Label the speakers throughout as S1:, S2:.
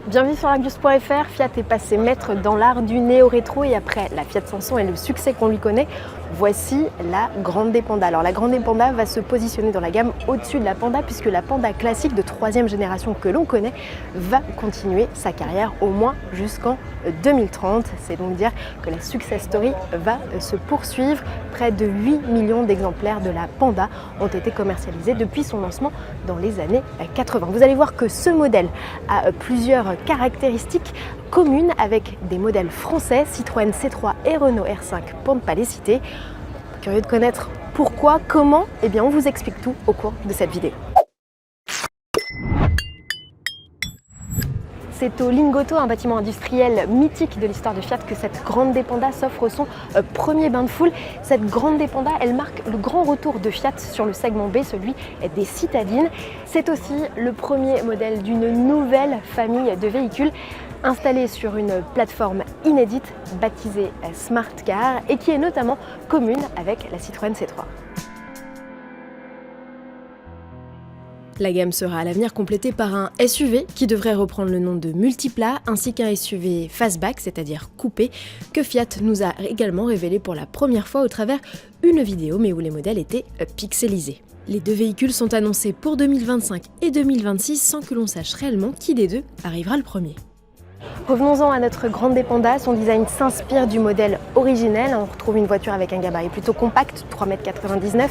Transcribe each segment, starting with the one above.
S1: Bienvenue sur Argus.fr. Fiat est passé maître dans l'art du néo-rétro et après la Fiat 500 et le succès qu'on lui connaît, voici la Grande Panda. Alors la Grande Panda va se positionner dans la gamme au-dessus de la Panda puisque la Panda classique de 3e génération que l'on connaît va continuer sa carrière au moins jusqu'en 2030. C'est donc dire que la success story va se poursuivre. Près de 8 millions d'exemplaires de la Panda ont été commercialisés depuis son lancement dans les années 80. Vous allez voir que ce modèle a plusieurs caractéristiques communes avec des modèles français, Citroën C3 et Renault R5 pour ne pas les citer. Curieux de connaître pourquoi, comment? Eh bien on vous explique tout au cours de cette vidéo. C'est au Lingotto, un bâtiment industriel mythique de l'histoire de Fiat, que cette Grande Panda s'offre son premier bain de foule. Cette Grande Panda, elle marque le grand retour de Fiat sur le segment B, celui des citadines. C'est aussi le premier modèle d'une nouvelle famille de véhicules installé sur une plateforme inédite baptisée Smart Car et qui est notamment commune avec la Citroën C3. La gamme sera à l'avenir complétée par un SUV qui devrait reprendre le nom de Multipla, ainsi qu'un SUV fastback, c'est-à-dire coupé, que Fiat nous a également révélé pour la première fois au travers une vidéo, mais où les modèles étaient pixelisés. Les deux véhicules sont annoncés pour 2025 et 2026 sans que l'on sache réellement qui des deux arrivera le premier. Revenons-en à notre Grande Panda. Son design s'inspire du modèle originel. On retrouve une voiture avec un gabarit plutôt compact, 3,99 m,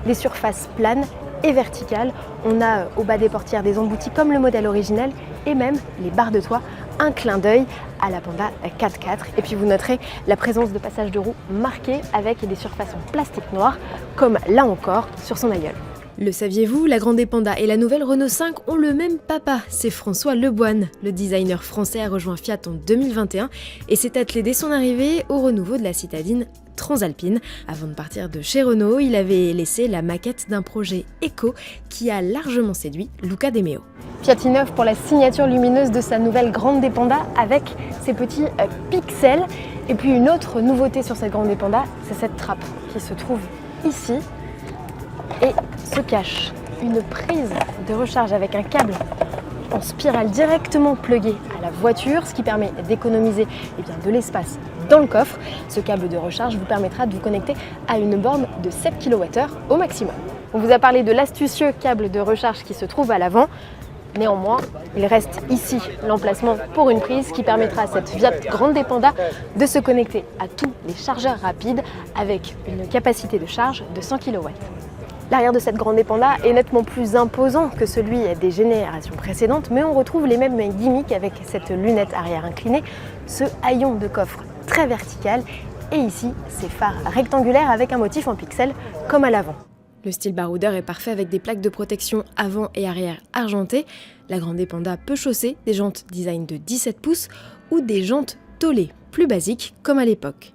S1: des surfaces planes et verticales. On a au bas des portières des emboutis comme le modèle originel et même les barres de toit, un clin d'œil à la Panda 4x4. Et puis vous noterez la présence de passages de roues marqués avec des surfaces en plastique noir comme là encore sur son aïeul. Le saviez-vous, la Grande Panda et la nouvelle Renault 5 ont le même papa, c'est François Leboine. Le designer français a rejoint Fiat en 2021 et s'est attelé dès son arrivée au renouveau de la citadine transalpine. Avant de partir de chez Renault, il avait laissé la maquette d'un projet éco qui a largement séduit Luca De Meo. Fiat innove pour la signature lumineuse de sa nouvelle Grande Panda avec ses petits pixels. Et puis une autre nouveauté sur cette Grande Panda, c'est cette trappe qui se trouve ici et se cache une prise de recharge avec un câble en spirale directement plugué à la voiture, ce qui permet d'économiser de l'espace dans le coffre. Ce câble de recharge vous permettra de vous connecter à une borne de 7 kWh au maximum. On vous a parlé de l'astucieux câble de recharge qui se trouve à l'avant. Néanmoins, il reste ici l'emplacement pour une prise qui permettra à cette Fiat Grande Panda de se connecter à tous les chargeurs rapides avec une capacité de charge de 100 kW. L'arrière de cette Grande Panda est nettement plus imposant que celui des générations précédentes, mais on retrouve les mêmes gimmicks avec cette lunette arrière inclinée, ce haillon de coffre très vertical et ici ces phares rectangulaires avec un motif en pixels comme à l'avant. Le style baroudeur est parfait avec des plaques de protection avant et arrière argentées. La Grande Panda peut chausser des jantes design de 17 pouces ou des jantes tôlées, plus basiques comme à l'époque.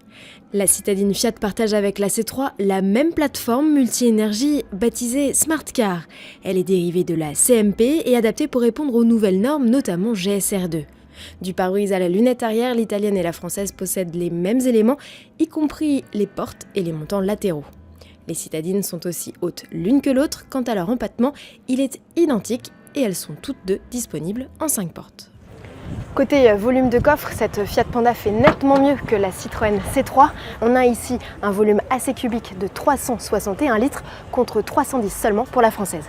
S1: La citadine Fiat partage avec la C3 la même plateforme multi-énergie baptisée Smart Car. Elle est dérivée de la CMP et adaptée pour répondre aux nouvelles normes, notamment GSR2. Du pare-brise à la lunette arrière, l'italienne et la française possèdent les mêmes éléments, y compris les portes et les montants latéraux. Les citadines sont aussi hautes l'une que l'autre, quant à leur empattement, il est identique et elles sont toutes deux disponibles en 5 portes. Côté volume de coffre, cette Fiat Panda fait nettement mieux que la Citroën C3. On a ici un volume assez cubique de 361 litres contre 310 seulement pour la française.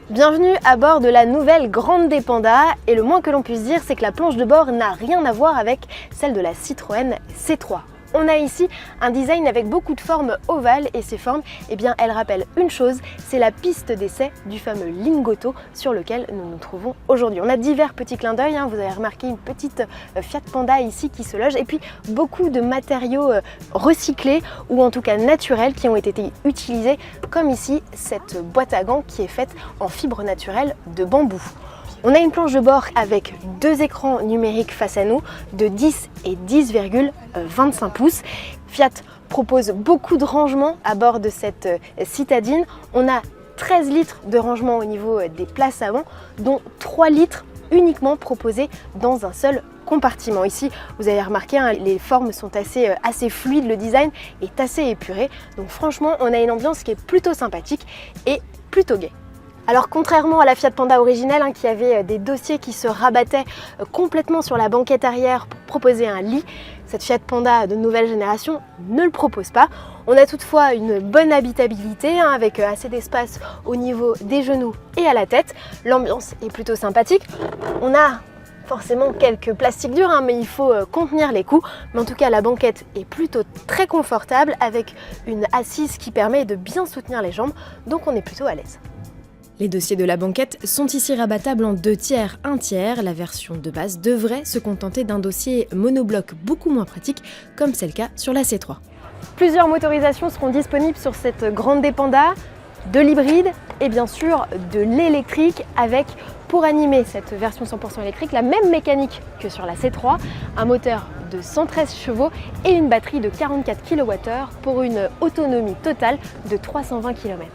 S1: Bienvenue à bord de la nouvelle Grande Panda et le moins que l'on puisse dire, c'est que la planche de bord n'a rien à voir avec celle de la Citroën C3. On a ici un design avec beaucoup de formes ovales et ces formes, elles rappellent une chose, c'est la piste d'essai du fameux Lingotto sur lequel nous nous trouvons aujourd'hui. On a divers petits clins d'œil, vous avez remarqué une petite Fiat Panda ici qui se loge et puis beaucoup de matériaux recyclés ou en tout cas naturels qui ont été utilisés, comme ici cette boîte à gants qui est faite en fibre naturelle de bambou. On a une planche de bord avec 2 écrans numériques face à nous de 10 et 10,25 pouces. Fiat propose beaucoup de rangement à bord de cette citadine. On a 13 litres de rangement au niveau des places avant, dont 3 litres uniquement proposés dans un seul compartiments. Ici, vous avez remarqué, hein, les formes sont assez fluides, le design est assez épuré. Donc franchement, on a une ambiance qui est plutôt sympathique et plutôt gaie. Alors contrairement à la Fiat Panda originelle qui avait des dossiers qui se rabattaient complètement sur la banquette arrière pour proposer un lit, cette Fiat Panda de nouvelle génération ne le propose pas. On a toutefois une bonne habitabilité avec assez d'espace au niveau des genoux et à la tête. L'ambiance est plutôt sympathique. On a forcément quelques plastiques durs, mais il faut contenir les coups. Mais en tout cas, la banquette est plutôt très confortable avec une assise qui permet de bien soutenir les jambes, donc on est plutôt à l'aise. Les dossiers de la banquette sont ici rabattables en 2 tiers, 1 tiers. La version de base devrait se contenter d'un dossier monobloc beaucoup moins pratique, comme c'est le cas sur la C3. Plusieurs motorisations seront disponibles sur cette Grande Panda, de l'hybride et bien sûr de l'électrique avec, pour animer cette version 100% électrique, la même mécanique que sur la C3, un moteur de 113 chevaux et une batterie de 44 kWh pour une autonomie totale de 320 km.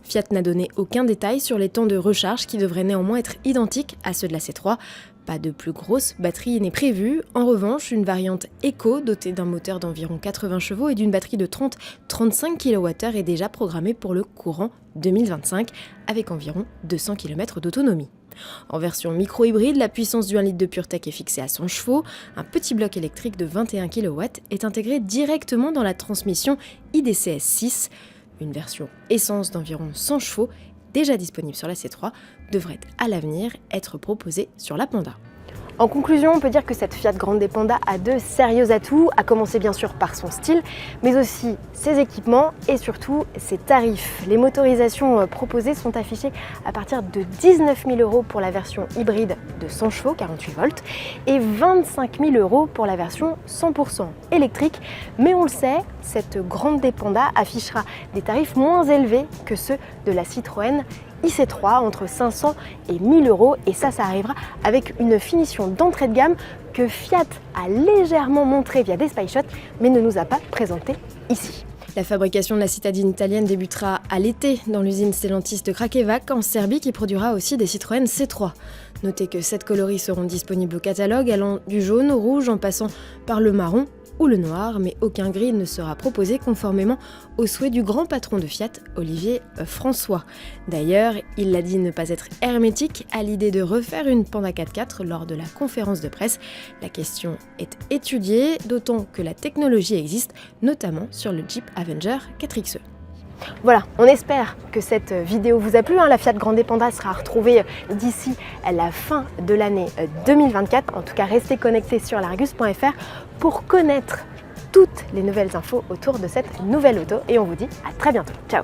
S1: Fiat n'a donné aucun détail sur les temps de recharge qui devraient néanmoins être identiques à ceux de la C3. Pas de plus grosse batterie n'est prévue. En revanche, une variante Eco dotée d'un moteur d'environ 80 chevaux et d'une batterie de 30-35 kWh est déjà programmée pour le courant 2025 avec environ 200 km d'autonomie. En version micro-hybride, la puissance du 1 litre de PureTech est fixée à 100 chevaux. Un petit bloc électrique de 21 kW est intégré directement dans la transmission IDCS 6. Une version essence d'environ 100 chevaux, déjà disponible sur la C3, devrait à l'avenir être proposée sur la Panda. En conclusion, on peut dire que cette Fiat Grande Panda a de sérieux atouts, à commencer bien sûr par son style, mais aussi ses équipements et surtout ses tarifs. Les motorisations proposées sont affichées à partir de 19 000 € pour la version hybride de 100 chevaux, 48 volts, et 25 000 € pour la version 100% électrique. Mais on le sait, cette Grande Panda affichera des tarifs moins élevés que ceux de la Citroën IC3, entre 500 et 1000 €, et ça arrivera avec une finition d'entrée de gamme que Fiat a légèrement montré via des spy shots, mais ne nous a pas présenté ici. La fabrication de la citadine italienne débutera à l'été dans l'usine Stellantis de Kragujevac en Serbie qui produira aussi des Citroën C3. Notez que 7 coloris seront disponibles au catalogue, allant du jaune au rouge en passant par le marron ou le noir, mais aucun gris ne sera proposé conformément au souhait du grand patron de Fiat, Olivier François. D'ailleurs, il a dit ne pas être hermétique à l'idée de refaire une Panda 4x4 lors de la conférence de presse. La question est étudiée, d'autant que la technologie existe, notamment sur le Jeep Avenger 4xe. Voilà, on espère que cette vidéo vous a plu. La Fiat Grande Panda sera retrouvée d'ici à la fin de l'année 2024. En tout cas, restez connectés sur largus.fr pour connaître toutes les nouvelles infos autour de cette nouvelle auto. Et on vous dit à très bientôt. Ciao!